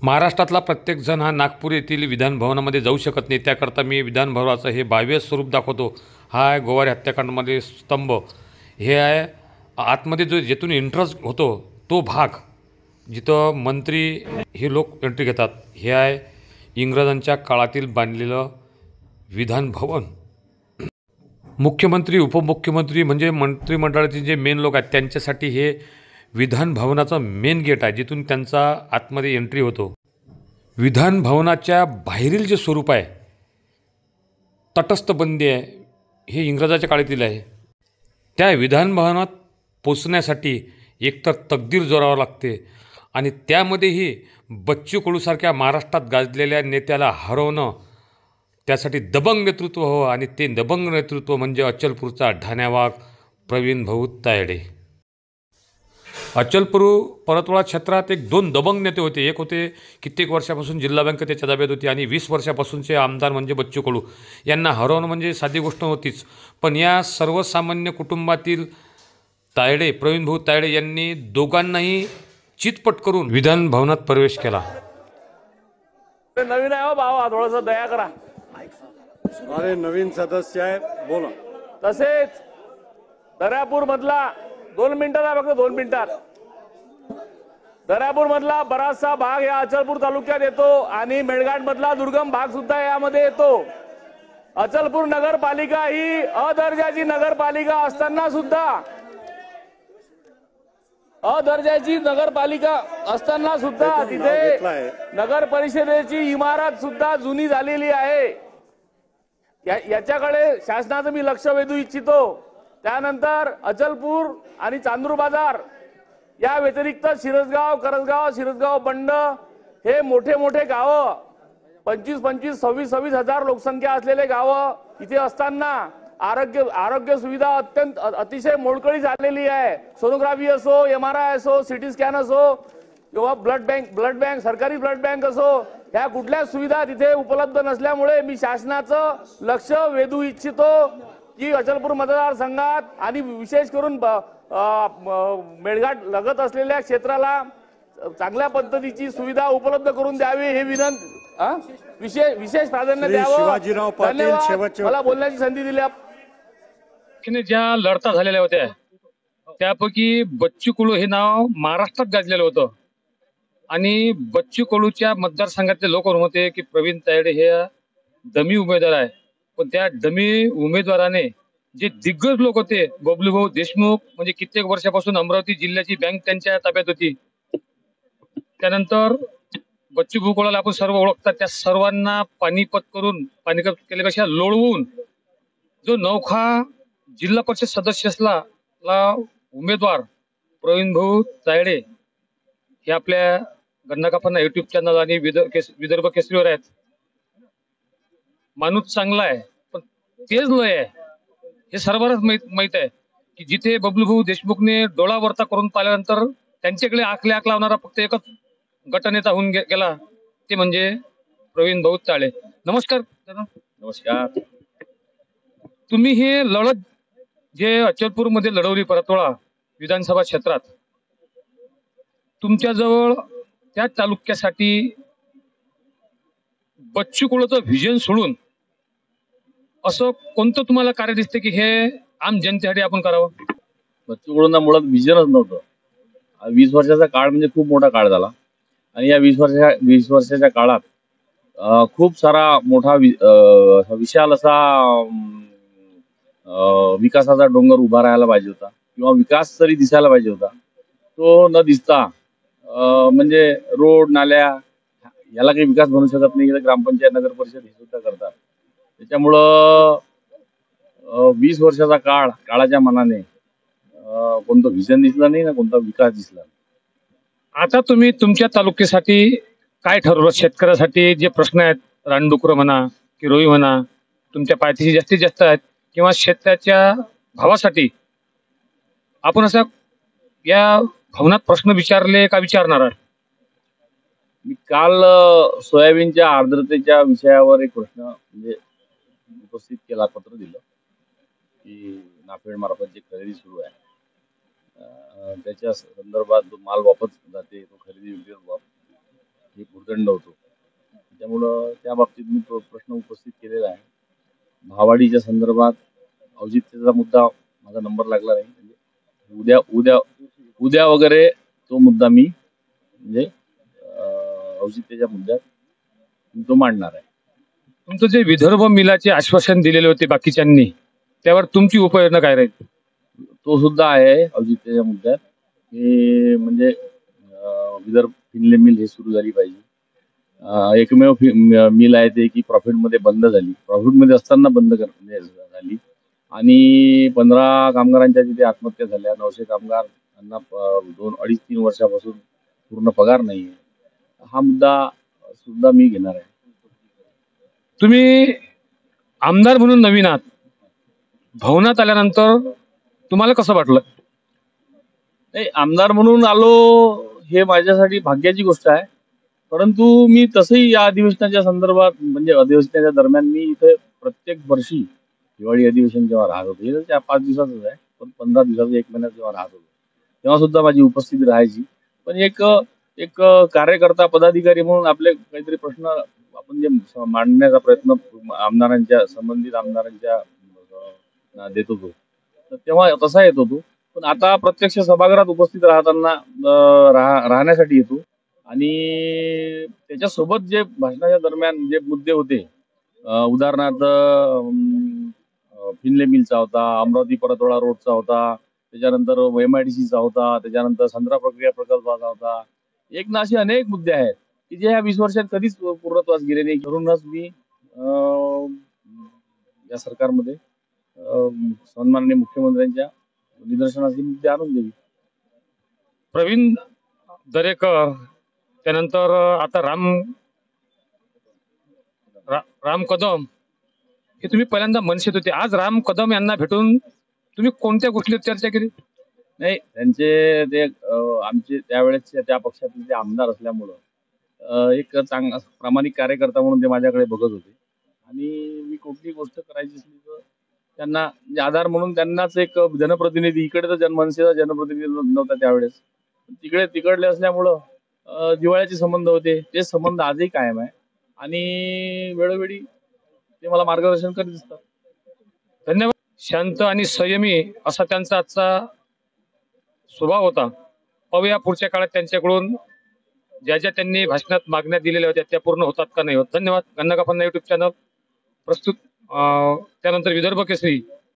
महाराष्ट्रातला प्रत्येकजण हा नागपूर येथील विधानभवनामध्ये जाऊ शकत नाही. त्याकरता मी विधानभवनाचं हे बाह्य स्वरूप दाखवतो. हा आहे गोवारी हत्याकांडमध्ये स्तंभ. हे आहे आतमध्ये जो जेथून एंट्रन्स होतो तो भाग, जिथं मंत्री हे लोक एंट्री घेतात. हे आहे इंग्रजांच्या काळातील बांधलेलं विधानभवन. मुख्यमंत्री, उपमुख्यमंत्री म्हणजे मंत्रिमंडळाचे जे मेन लोक आहेत त्यांच्यासाठी हे विधानभवनाचं मेन गेट आहे, जिथून त्यांचा आतमध्ये एंट्री होतो. विधानभवनाच्या बाहेरील जे स्वरूप आहे, तटस्थ बंदी आहे, हे इंग्रजाच्या काळातील आहे. त्या विधानभवनात पोचण्यासाठी एकतर तकदीर जोरावं लागते आणि त्यामध्येही बच्चू कडूसारख्या महाराष्ट्रात गाजलेल्या नेत्याला हरवणं, त्यासाठी दबंग नेतृत्व हवं आणि ते दबंग नेतृत्व म्हणजे अचलपूरचा ढाण्यावाग प्रवीण भाऊ तायडे. अचलपूर परतवाडा क्षेत्रात एक दोन दबंग नेते होते. एक होते कित्येक वर्षापासून जिल्हा बँक त्याच्या ताब्यात होती आणि 20 वर्षापासूनचे आमदार म्हणजे बच्चू कडू. यांना हरवणं म्हणजे साधी गोष्ट नव्हतीच. पण या सर्वसामान्य कुटुंबातील तायडे, प्रवीण भाऊ तायडे यांनी दोघांनाही चितपट करून विधानभवनात प्रवेश केला. नवीन आहे हो भावा, थोडंसं दया करा. अरे नवीन सदस्य आहे, बोला. तसेच दर्यापूर मधला 2 मिनिटात, फक्त 2 मिनिटात, दर्यापूर मधला बराचसा भाग या अचलपूर तालुक्यात येतो आणि मेळघाट मधला दुर्गम भाग सुद्धा यामध्ये येतो. अचलपूर नगरपालिका ही अदर्जाची नगरपालिका असताना सुद्धा तिथे नगर परिषदेची इमारत सुद्धा जुनी झालेली आहे. याच्याकडे शासनाचं मी लक्ष वेधू इच्छितो. त्यानंतर अचलपूर आणि चांदूर बाजार या व्यतिरिक्त शिरसगाव, करसगाव, बंड हे मोठे मोठे गावं, 25-25, 26-26 हजार लोकसंख्या असलेले गावं इथे असताना आरोग्य सुविधा अतिशय मोडकळी झालेली आहे. सोनोग्राफी असो, MRI असो, सिटी स्कॅन असो किंवा ब्लड बँक, सरकारी ब्लड बँक असो, ह्या कुठल्याच सुविधा तिथे उपलब्ध नसल्यामुळे मी शासनाचं लक्ष वेधू इच्छितो की अचलपूर मतदारसंघात आणि विशेष करून मेळघाट लगत असलेल्या क्षेत्राला चांगल्या पद्धतीची सुविधा उपलब्ध करून द्यावी हे विशेष प्राधान्य द्यावं. धन्यवाद मला बोलण्याची संधी दिली. ज्या लढता झालेल्या होत्या त्यापैकी बच्चू कडू हे नाव महाराष्ट्रात गाजलेलं होतं आणि बच्चू कडूच्या मतदारसंघातले लोक होते की प्रवीण तायडे हे डमी उमेदवार आहे. पण त्या डमी उमेदवाराने जे दिग्गज लोक होते, बबलूभाऊ देशमुख म्हणजे कित्येक वर्षापासून अमरावती जिल्ह्याची बँक त्यांच्या ताब्यात होती. त्यानंतर बच्चू भाऊ कडूला आपण सर्व ओळखतात. त्या सर्वांना पानिपत केल्यापेक्षा लोळवून जो नौखा जिल्हा परिषद सदस्य असला उमेदवार प्रवीण भाऊ तायडे हे आपल्या गन्नाकापन्ना युट्यूब चॅनल आणि विदर्भ केसरीवर आहेत. माणूस चांगला आहे पण तेच लय आहे हे सर्वांनाच माहित आहे की जिथे बबलूभाऊ देशमुखने डोळा वरता करून पाहिल्यानंतर त्यांच्याकडे आख लावणारा फक्त एकच गटनेता होऊन गेला, ते म्हणजे प्रवीण भाऊ तायडे. नमस्कार. नमस्कार. तुम्ही हे लढत जे अचलपूर मध्ये लढवली परतवाडा विधानसभा क्षेत्रात, तुमच्याजवळ त्या तालुक्यासाठी बच्चू कडूचं व्हिजन सोडून असं कोणतं तुम्हाला कार्य दिसते की हे आम जनतेसाठी आपण करावं? बच्चू कडूंना मुळात विजनच नव्हतं. 20 वर्षाचा काळ म्हणजे खूप मोठा काळ झाला आणि या 20 वर्षाच्या काळात खूप सारा मोठा विशाल असा विकासाचा डोंगर उभा राहायला पाहिजे होता किंवा विकास तरी दिसायला पाहिजे होता. तो न दिसता म्हणजे रोड, नाल्या याला काही विकास बनू शकत नाही. ग्रामपंचायत, नगर परिषद हे सुद्धा करतात. त्याच्यामुळं 20 वर्षाचा काळाच्या मनाने कोणतं व्हिजन दिसलं नाही ना कोणता विकास दिसला नाही. आता तुम्ही तुमच्या तालुक्यासाठी काय ठरवलं? शेतकऱ्यासाठी जे प्रश्न आहेत, रानडुकर म्हणा की रोई म्हणा, तुमच्या पायथ्याशी जास्तीत जास्त आहेत, किंवा शेतकऱ्याच्या भावासाठी आपण असं या भवनात प्रश्न विचारले का विचारणार आहे? मी काल सोयाबीनच्या आर्द्रतेच्या विषयावर एक प्रश्न म्हणजे उपस्थित केला, पत्र दिलं की नाफेड मार्फत जी खरेदी सुरू आहे त्याच्या संदर्भात जो माल वापस जाते तो खरेदी विक्री हे भुर्दंड होतो. त्यामुळं त्या बाबतीत मी तो प्रश्न उपस्थित केलेला आहे. भावाडीच्या संदर्भात औचित्याचा मुद्दा माझा नंबर लागला नाही. म्हणजे उद्या उद्या उद्या वगैरे तो मुद्दा मी म्हणजे औचित्याच्या मुद्द्यात मी तो मांडणार आहे. तुमचं जे विदर्भ मिलाचे आश्वासन दिलेले होते बाकीच्यांनी, त्यावर तुमची उपाययोजना काय राहील? तो सुद्धा आहे औचित्याच्या मुद्द्यात की म्हणजे विदर्भ फिनले मिल हे सुरू झाली पाहिजे. एकमेव मिल आहे ते की प्रॉफिटमध्ये बंद झाली. प्रॉफिटमध्ये असताना बंद झाली आणि 15 कामगारांच्या तिथे आत्महत्या झाल्या. 900 कामगार यांना 2-2.5-3 वर्षापासून पूर्ण पगार नाही. हा मुद्दा सुद्धा मी घेणार आहे. तुम्ही आमदार म्हणून नवीन आहात, भवनात आल्यानंतर तुम्हाला कसं वाटलं? नाही, आमदार म्हणून आलो हे माझ्यासाठी भाग्याची गोष्ट आहे. परंतु मी तसंही या अधिवेशनाच्या संदर्भात म्हणजे अधिवेशनाच्या दरम्यान मी इथे प्रत्येक वर्षी हिवाळी अधिवेशन जेव्हा राहत होतो, हे 4-5 दिवसाचंच आहे, पण 15 दिवसाचं 1 महिन्यात जेव्हा राहत होतो तेव्हा सुद्धा माझी उपस्थिती राहायची. पण एक एक कार्यकर्ता पदाधिकारी म्हणून आपले काहीतरी प्रश्न आपण जे मांडण्याचा प्रयत्न आमदारांच्या संबंधित आमदारांच्या देत होतो, तर तेव्हा तसा येत होतो. पण आता प्रत्यक्ष सभागृहात उपस्थित राहताना राहण्यासाठी येतो आणि त्याच्यासोबत जे भाषणाच्या दरम्यान जे मुद्दे होते, उदाहरणार्थ फिनले मिलचा होता, अमरावती परतवाडा रोडचा होता, त्याच्यानंतर MIDCचा होता, त्याच्यानंतर संत्रा प्रक्रिया प्रकल्पाचा होता. एक ना असे अनेक मुद्दे आहेत की जे ह्या 20 वर्षात कधीच पूर्णत्वास गेले नाही. म्हणूनच मी या सरकारमध्ये सन्माननीय मुख्यमंत्र्यांच्या निदर्शनास हे मुद्दे आणून देईल. प्रवीण दरेकर, त्यानंतर आता राम कदम, हे तुम्ही पहिल्यांदा मनसेत होते. आज राम कदम यांना भेटून तुम्ही कोणत्या गोष्टीवर चर्चा केली? नाही, त्यांचे ते आमचे त्यावेळेसचे त्या पक्षातील ते आमदार असल्यामुळं एक चांगला प्रामाणिक कार्यकर्ता म्हणून ते माझ्याकडे बघत होते आणि मी कुठली गोष्ट करायची असली तर त्यांना म्हणजे आधार म्हणून त्यांनाच एक जनप्रतिनिधी, इकडे तर मनसेचा जनप्रतिनिधी नव्हता त्यावेळेस, तिकडले असल्यामुळं जिव्हाळ्याचे संबंध होते. ते संबंध आजही कायम आहे आणि वेळोवेळी ते मला मार्गदर्शन करीत असतात. धन्यवाद. शांत आणि संयमी असा त्यांचा आजचा स्वभाव होता. पाहूया पुढच्या काळात त्यांच्याकडून ज्या ज्या त्यांनी भाषणात मागण्या दिलेल्या होत्या त्या पूर्ण होतात का नाही होत. धन्यवाद. गन्ना का फन्ना युट्यूब चॅनल प्रस्तुत. त्यानंतर विदर्भ केसरी